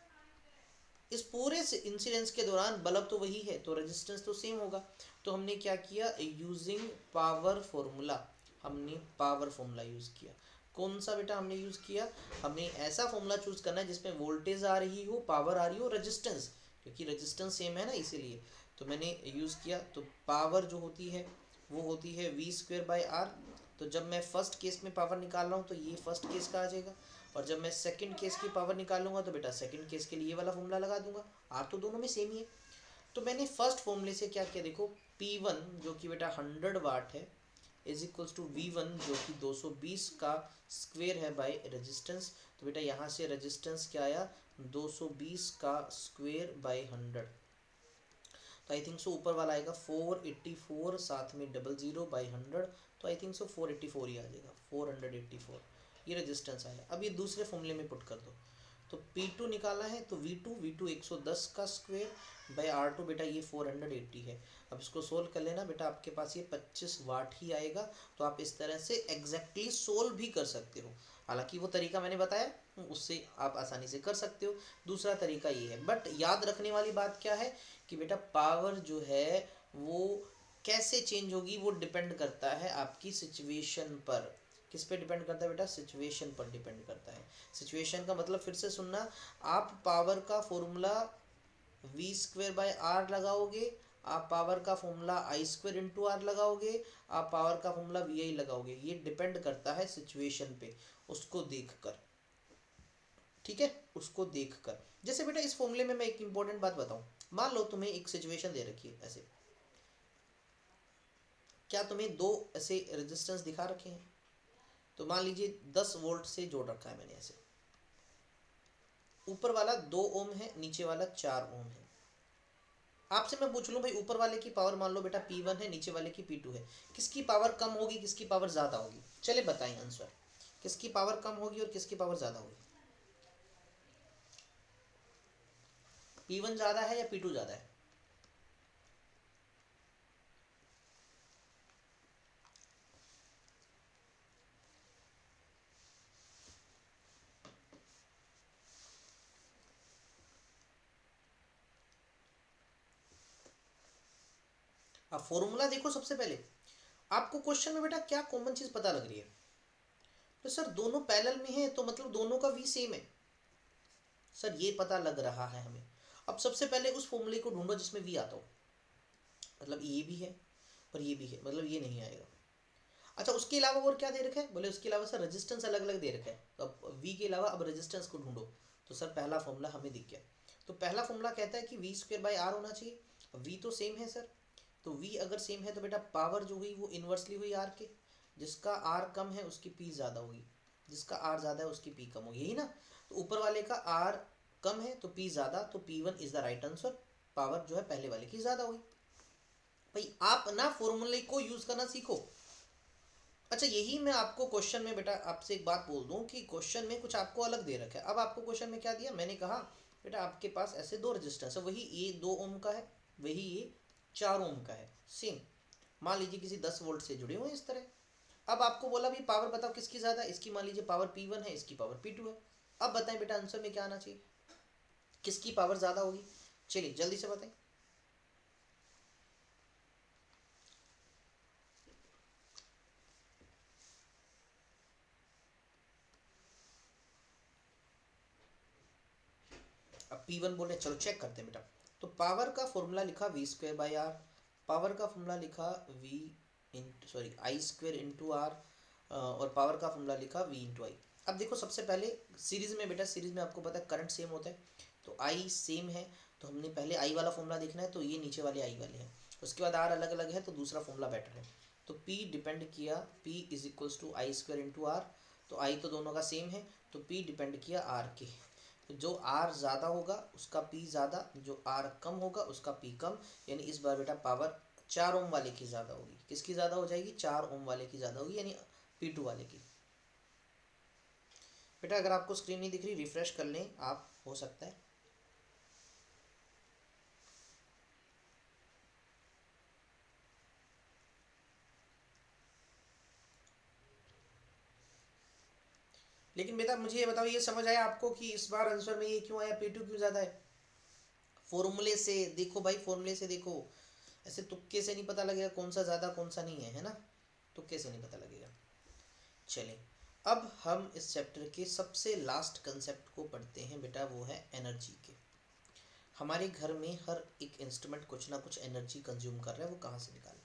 इस पूरे इंसिडेंस के दौरान बल्ब तो वही है, तो रेजिस्टेंस तो सेम होगा। तो हमने क्या किया, यूजिंग पावर फॉर्मूला, हमने पावर फॉर्मूला यूज़ किया। कौन सा बेटा हमने यूज़ किया, हमें ऐसा फॉर्मूला चूज़ करना है जिसमें वोल्टेज आ रही हो, पावर आ रही हो, रेजिस्टेंस, क्योंकि रेजिस्टेंस सेम है ना इसीलिए। तो मैंने यूज़ किया, तो पावर जो होती है वो होती है वी स्क्वेयर बाई आर। तो जब मैं फर्स्ट केस में पावर निकाल रहा हूँ तो ये फर्स्ट केस का आ जाएगा, और जब मैं सेकंड केस की पावर निकालूंगा तो बेटा सेकंड केस के लिए ये वाला फॉर्मूला लगा दूंगा। आर तो दोनों में सेम ही है। तो मैंने फर्स्ट फॉर्मूले से क्या किया देखो, P1 जो कि बेटा 100 वाट है इज इक्वल्स टू V1 जो कि 220 का स्क्वेयर है बाय रेजिस्टेंस। तो बेटा यहाँ से रेजिस्टेंस क्या आया, 220 का स्क्वेयर बाय 100। तो आई थिंक सो ऊपर वाला आएगा 484, साथ में 00/100, तो आई थिंक सो 484 ही आ जाएगा, 484 ये रेजिस्टेंस आया। अब ये दूसरे फॉर्मूले में पुट कर दो, तो P2 निकाला है, तो V2 110 का स्क्वेयर बाय R2 बेटा ये 480 है। अब इसको सोल्व कर लेना बेटा, आपके पास ये 25 वाट ही आएगा। तो आप इस तरह से एग्जैक्टली सोल्व भी कर सकते हो। हालांकि वो तरीका मैंने बताया उससे आप आसानी से कर सकते हो, दूसरा तरीका ये है। बट याद रखने वाली बात क्या है कि बेटा पावर जो है वो कैसे चेंज होगी, वो डिपेंड करता है आपकी सिचुएशन पर। किस पे डिपेंड करता है बेटा, सिचुएशन पर डिपेंड करता है। सिचुएशन का मतलब फिर से सुनना, आप पावर का formula V square by R लगाओगे, आप पावर का formula I square into R लगाओगे, आप पावर का फॉर्मूला वी आई लगाओगे। ये डिपेंड करता है सिचुएशन पे, उसको देखकर, ठीक है, उसको देखकर। जैसे बेटा इस फॉर्मूले में मैं एक इंपॉर्टेंट बात बताऊं, मान लो तुम्हें एक सिचुएशन दे रखी है ऐसे, क्या तुम्हें दो ऐसे रेजिस्टेंस दिखा रखे हैं, तो मान लीजिए 10 वोल्ट से जोड़ रखा है मैंने ऐसे, ऊपर वाला 2 ओम है, नीचे वाला 4 ओम है। आपसे मैं पूछ लूं भाई, ऊपर वाले की पावर मान लो बेटा P1 है, नीचे वाले की P2 है, किसकी पावर कम होगी, किसकी पावर ज़्यादा होगी, चले बताएं आंसर, किसकी पावर कम होगी और किसकी पावर ज़्यादा होगी? P1 ज़्यादा है या P2 ज़्यादा है? अब फॉर्मूला देखो सबसे पहले। आपको क्वेश्चन में बेटा क्या कॉमन चीज़ पता लग रही है? तो सर दोनों पैरेलल में है, तो मतलब दोनों का V सेम है। सर ये पता लग रहा है हमें। अब सबसे पहले उस फॉर्मूले को ढूंढो जिसमें V आता हो। मतलब ये भी है और ये भी है, मतलब ये नहीं आएगा। अच्छा, उसके अलावा और क्या दे रखा है? बोले उसके अलावा सर रेजिस्टेंस अलग अलग दे रखा है, तो अब V के अलावा अब रेजिस्टेंस को ढूंढो। तो सर पहला फॉर्मूला हमें दिख गया। तो पहला फॉर्मूला कहता है कि V²/R होना चाहिए। V तो सेम है सर, तो V अगर सेम है तो बेटा पावर जो हुई वो इन्वर्सली हुई R के। जिसका R कम है उसकी P ज़्यादा होगी, जिसका R ज़्यादा है उसकी P कम होगी, यही ना? तो ऊपर वाले का R कम है तो P ज़्यादा, तो P1 is the right answer. Power जो है पहले वाले की ज़्यादा होगी। भाई आप ना फॉर्मूले को यूज़ करना सीखो। अच्छा, यही मैं आपको क्वेश्चन में बेटा आपसे एक बात बोल दूं कि क्वेश्चन में कुछ आपको अलग दे रखा है। अब आपको क्वेश्चन में क्या दिया? मैंने कहा बेटा आपके पास ऐसे दो रजिस्टेंस है, वही ये 2 ओम का है, वही ये 4 ओम का है, सेम। मान लीजिए किसी 10 वोल्ट से जुड़े हुए इस तरह। अब आपको बोला भी पावर बताओ किसकी ज़्यादा? इसकी मान लीजिए पावर P1 है, इसकी पावर P2 है। अब बताएं बेटा आंसर में क्या आना चाहिए, किसकी पावर ज़्यादा होगी? चलिए जल्दी से बताएं। अब P1 बोले, चलो चेक करते हैं बेटा। तो पावर का फॉर्मूला लिखा V²/R, पावर का फॉर्मूला लिखा I² × R, और पावर का फॉर्मूला लिखा V × I। अब देखो सबसे पहले सीरीज में बेटा, सीरीज में आपको पता है करंट सेम होता है, तो I सेम है, तो हमने पहले I वाला फॉर्मूला देखना है, तो ये नीचे वाले I वाले हैं। उसके बाद R अलग अलग है तो दूसरा फॉर्मूला बेटर है। तो P डिपेंड किया, P = I² × R, तो I तो दोनों का सेम है, तो P डिपेंड किया R के। तो जो R ज़्यादा होगा उसका P ज़्यादा, जो R कम होगा उसका P कम। यानी इस बार बेटा पावर 4 ओम वाले की ज़्यादा होगी। किसकी ज़्यादा हो जाएगी? 4 ओम वाले की ज़्यादा होगी, यानी P2 वाले की। बेटा अगर आपको स्क्रीन नहीं दिख रही रिफ्रेश कर लें आप, हो सकता है। लेकिन बेटा मुझे ये बताओ, ये समझ आया आपको कि इस बार आंसर में ये क्यों आया, P2 क्यों ज़्यादा है? फॉर्मूले से देखो भाई, फॉर्मूले से देखो। ऐसे तुक्के से नहीं पता लगेगा कौन सा ज़्यादा कौन सा नहीं है ना? तुक्के से नहीं पता लगेगा। चलें, अब हम इस चैप्टर के सबसे लास्ट कंसेप्ट को पढ़ते हैं बेटा, वो है एनर्जी के। हमारे घर में हर एक इंस्ट्रूमेंट कुछ ना कुछ एनर्जी कंज्यूम कर रहा है, वो कहाँ से निकालें?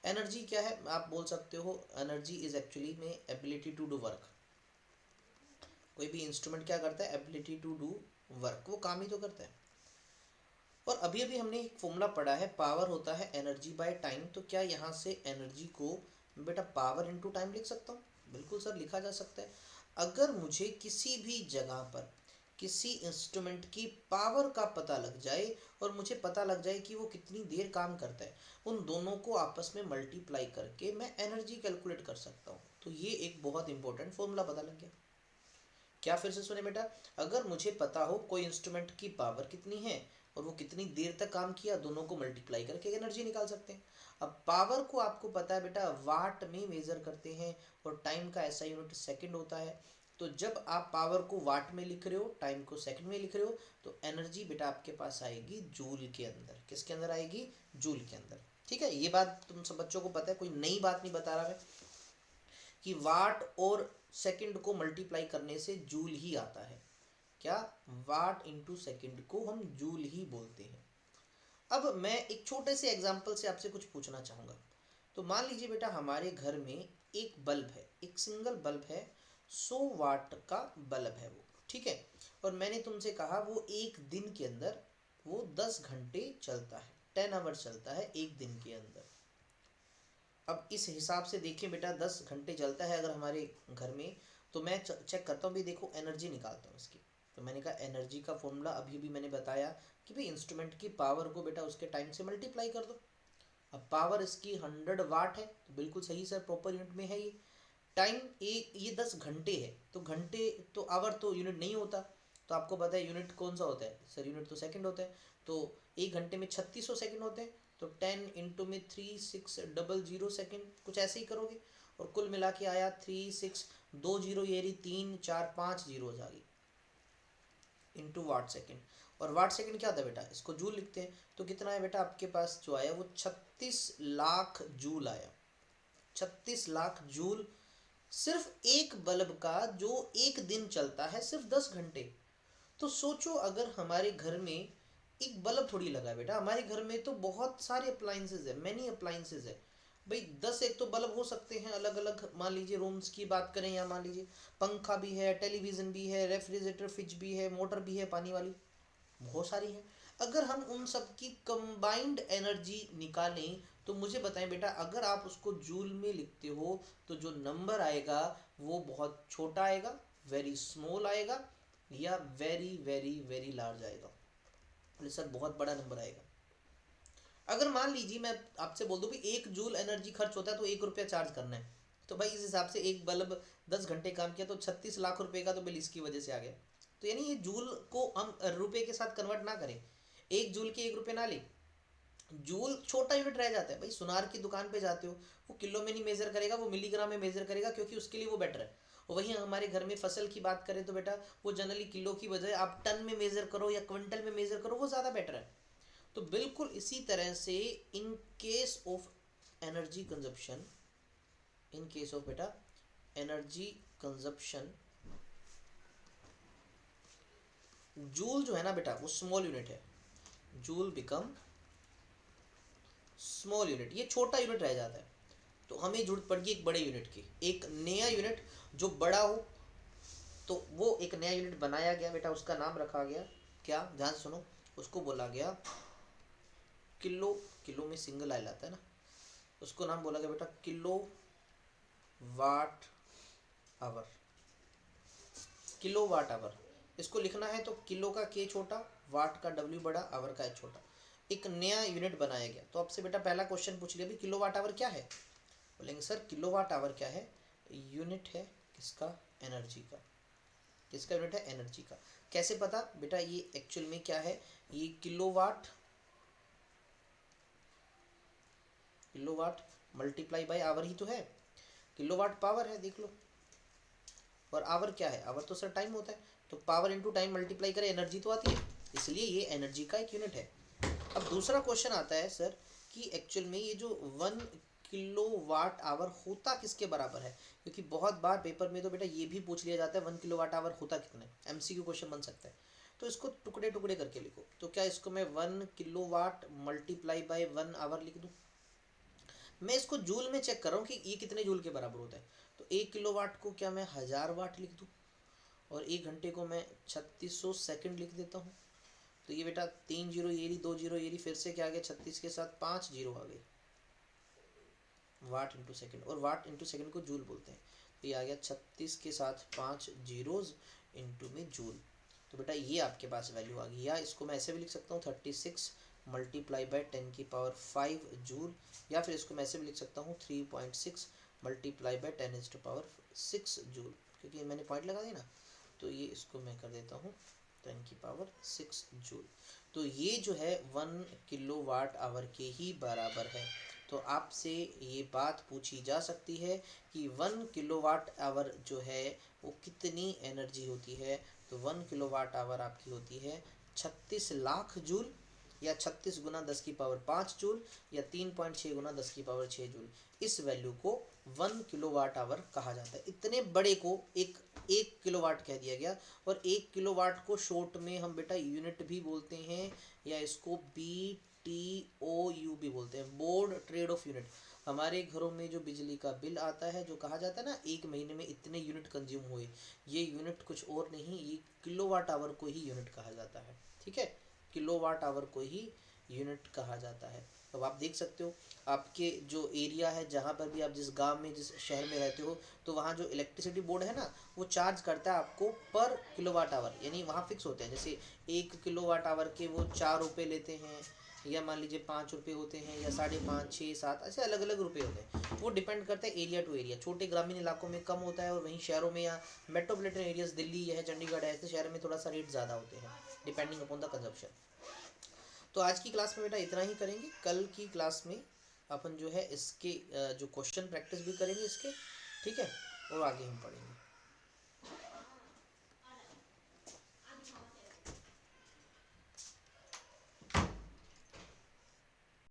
एनर्जी क्या है आप बोल सकते हो? एनर्जी इज एक्चुअली में एबिलिटी टू डू वर्क। कोई भी इंस्ट्रूमेंट क्या करता है? एबिलिटी टू डू वर्क, वो काम ही तो करता है। और अभी अभी हमने एक फॉर्मूला पढ़ा है, पावर होता है एनर्जी बाय टाइम। तो क्या यहाँ से एनर्जी को बेटा पावर इनटू टाइम लिख सकता हूँ? बिल्कुल सर, लिखा जा सकता है। अगर मुझे किसी भी जगह पर किसी इंस्ट्रूमेंट की पावर का पता लग जाए और मुझे पता लग जाए कि वो कितनी देर काम करता है, उन दोनों को आपस में मल्टीप्लाई करके मैं एनर्जी कैलकुलेट कर सकता हूँ। तो ये एक बहुत इंपॉर्टेंट फॉर्मूला पता लग गया। क्या फिर से सुने बेटा, अगर मुझे पता हो कोई इंस्ट्रूमेंट की पावर कितनी है और वो कितनी देर तक काम किया, दोनों को मल्टीप्लाई करके एनर्जी निकाल सकते हैं। अब पावर को आपको पता है बेटा वाट में मेजर करते हैं और टाइम का ऐसा यूनिट सेकंड होता है। तो जब आप पावर को वाट में लिख रहे हो, टाइम को सेकंड में लिख रहे हो, तो एनर्जी बेटा आपके पास आएगी जूल के अंदर। किसके अंदर आएगी? जूल के अंदर। ठीक है, ये बात तुम सब बच्चों को पता है, कोई नई बात नहीं बता रहा मैं कि वाट और सेकंड को मल्टीप्लाई करने से जूल ही आता है। क्या? वाट इंटू सेकंड को हम जूल ही बोलते हैं। अब मैं एक छोटे से एग्जांपल से आपसे कुछ पूछना चाहूँगा। तो मान लीजिए बेटा हमारे घर में एक बल्ब है, एक सिंगल बल्ब है, 100 वाट का बल्ब है वो, ठीक है। और मैंने तुमसे कहा वो एक दिन के अंदर वो 10 घंटे चलता है, 10 आवर्स चलता है एक दिन के अंदर। अब इस हिसाब से देखिए बेटा 10 घंटे चलता है अगर हमारे घर में, तो मैं चेक करता हूँ भी, देखो एनर्जी निकालता हूँ इसकी। तो मैंने कहा एनर्जी का फॉर्मूला अभी भी मैंने बताया कि भाई इंस्ट्रूमेंट की पावर को बेटा उसके टाइम से मल्टीप्लाई कर दो। अब पावर इसकी 100 वाट है, तो बिल्कुल सही सर, प्रॉपर यूनिट में है ये। टाइम एक ये 10 घंटे है, तो घंटे तो आवर तो यूनिट नहीं होता, तो आपको पता है यूनिट कौन सा होता है सर, यूनिट तो सेकंड होता है। तो 1 घंटे में 3600 सेकंड होते हैं, तो 10 इंटू में 3600 सेकंड, कुछ ऐसे ही करोगे, और कुल मिला के आया 3620, ये रही 3 4 5 जीरो आ गई इंटू वाट सेकंड। और वाट सेकंड क्या था बेटा, इसको जूल लिखते हैं, तो कितना है बेटा आपके पास जो आया वो 36 लाख जूल आया। 36 लाख जूल सिर्फ एक बल्ब का, जो एक दिन चलता है सिर्फ 10 घंटे। तो सोचो अगर हमारे घर में एक बल्ब थोड़ी लगा है बेटा, हमारे घर में तो बहुत सारे अप्लाइंसेज है, मैनी अप्लाइंसेज है भाई। 10 एक तो बल्ब हो सकते हैं अलग अलग, मान लीजिए रूम्स की बात करें, या मान लीजिए पंखा भी है, टेलीविज़न भी है, रेफ्रिजरेटर, फ्रिज भी है, मोटर भी है पानी वाली, बहुत सारी है। अगर हम उन सब की कंबाइंड एनर्जी निकालें, तो मुझे बताएं बेटा, अगर आप उसको जूल में लिखते हो तो जो नंबर आएगा वो बहुत छोटा आएगा, वेरी स्मॉल आएगा, या वेरी वेरी वेरी लार्ज आएगा? बोले सर बहुत बड़ा नंबर आएगा। अगर मान लीजिए मैं आपसे बोल दूं कि 1 जूल एनर्जी खर्च होता है, तो 1 रुपया चार्ज करना है, तो भाई इस हिसाब से एक बल्ब 10 घंटे काम किया, तो 36 लाख रुपए का तो बिल इसकी वजह से आ गया। तो यानी ये जूल को हम रुपए के साथ कन्वर्ट ना करें, 1 जूल के 1 रुपये ना ले, जूल छोटा यूनिट रह जाता है भाई। सुनार की दुकान पे जाते हो, वो किलो में नहीं मेजर करेगा, वो मिलीग्राम में मेजर करेगा, क्योंकि उसके लिए वो बेटर है। और वहीं हमारे घर में फसल की बात करें तो बेटा वो जनरली किलो की बजाय आप टन में मेजर करो या क्विंटल में मेजर करो, वो ज़्यादा बेटर है। तो बिल्कुल इसी तरह से in case of energy consumption, in case of बेटा एनर्जी कंजप्शन, जूल जो है ना बेटा वो स्मॉल यूनिट है, जूल बिकम स्मॉल यूनिट, ये छोटा यूनिट रह जाता है। तो हमें जरूरत पड़ गई एक बड़े यूनिट की, एक नया यूनिट जो बड़ा हो। तो वो एक नया यूनिट बनाया गया बेटा, उसका नाम रखा गया क्या, ध्यान सुनो, उसको बोला गया किलो, किलो में सिंगल आई लाता है ना, उसको नाम बोला गया बेटा kilo watt hour, kilo watt hour. इसको लिखना है तो किलो का के छोटा, वाट का डब्ल्यू बड़ा, आवर का एच छोटा। एक नया यूनिट बनाया गया। तो आपसे बेटा पहला क्वेश्चन पूछ लिया, भी किलो वाट आवर क्या है? बोलेंगे सर किलो वाट आवर क्या है, यूनिट है किसका, एनर्जी का। किसका यूनिट है, एनर्जी का। कैसे पता बेटा, ये एक्चुअल में क्या है, ये kilowatt, kilowatt multiply by hour ही तो है, किलोवाट पावर है, देख लो। और आवर क्या है, आवर तो सर टाइम होता है, तो पावर इंटू टाइम मल्टीप्लाई करें एनर्जी तो आती है, इसलिए ये एनर्जी का एक यूनिट है। अब दूसरा क्वेश्चन आता है सर कि एक्चुअल में ये जो 1 किलोवाट आवर होता किसके बराबर है, क्योंकि बहुत बार पेपर में तो बेटा ये भी पूछ लिया जाता है 1 किलोवाट आवर होता कितना है, एमसीक्यू क्वेश्चन बन सकता है। तो इसको टुकड़े टुकड़े करके लिखो, तो क्या इसको मैं 1 किलोवाट मल्टीप्लाई बाय 1 आवर लिख दूँ? मैं इसको जूल में चेक कर रहा हूँ कि ये कितने जूल के बराबर होता है। तो 1 किलोवाट को क्या मैं 1000 वाट लिख दूँ, और 1 घंटे को मैं 3600 सेकंड लिख देता हूँ। तो ये बेटा 3 जीरो ये रही, 2 जीरो ये रही, फिर से क्या आ गया 36 के साथ 5 जीरो आ गई, वाट इंटू सेकेंड, और वाट इंटू सेकेंड को जूल बोलते हैं। तो ये आ गया 36 के साथ 5 जीरोज इंटू में जूल। तो बेटा ये आपके पास वैल्यू आ गई, या इसको मैं ऐसे भी लिख सकता हूँ 36 मल्टीप्लाई बाय 10⁵ जूल, या फिर इसको मैं ऐसे भी लिख सकता हूँ 3.6 मल्टीप्लाई बाय 10⁶ जूल, क्योंकि मैंने पॉइंट लगा दिया ना। तो ये इसको मैं कर देता हूँ 10⁶ जूल। तो ये जो है 1 किलोवाट आवर के ही बराबर है। तो आपसे ये बात पूछी जा सकती है कि 1 किलोवाट आवर जो है वो कितनी एनर्जी होती है। तो 1 किलोवाट आवर आपकी होती है 36 लाख जूल, या 36 गुना 10⁵ जूल, या 3.6 गुना 10⁶ जूल। इस वैल्यू को 1 किलोवाट आवर कहा जाता है। इतने बड़े को एक किलोवाट कह दिया गया। और 1 किलोवाट को शॉर्ट में हम बेटा यूनिट भी बोलते हैं, या इसको BTOU भी बोलते हैं, बोर्ड ट्रेड ऑफ यूनिट। हमारे घरों में जो बिजली का बिल आता है, जो कहा जाता है ना एक महीने में इतने यूनिट कंज्यूम हुए, ये यूनिट कुछ और नहीं, ये किलोवाट आवर को ही यूनिट कहा जाता है। ठीक है, किलोवाट आवर को ही यूनिट कहा जाता है। अब आप देख सकते हो आपके जो एरिया है, जहाँ पर भी आप जिस गांव में जिस शहर में रहते हो, तो वहाँ जो इलेक्ट्रिसिटी बोर्ड है ना, वो चार्ज करता है आपको पर किलोवाट आवर, यानी वहाँ फिक्स होते हैं। जैसे 1 किलोवाट आवर के वो 4 रुपये लेते हैं, या मान लीजिए 5 रुपये होते हैं, या 5.5, 6, 7, ऐसे अलग अलग रुपये होते हैं। वो डिपेंड करता है एरिया टू एरिया। छोटे ग्रामीण इलाकों में कम होता है, और वहीं शहरों में या मेट्रोपॉलिटन एरियाज, दिल्ली है, चंडीगढ़ है, ऐसे शहर में थोड़ा सा रेट ज़्यादा होते हैं, डिपेंडिंग अपॉन द कंजप्शन। तो आज की क्लास में बेटा इतना ही करेंगे। कल की क्लास में अपन जो है इसके जो क्वेश्चन प्रैक्टिस भी करेंगे इसके, ठीक है, और आगे हम पढ़ेंगे।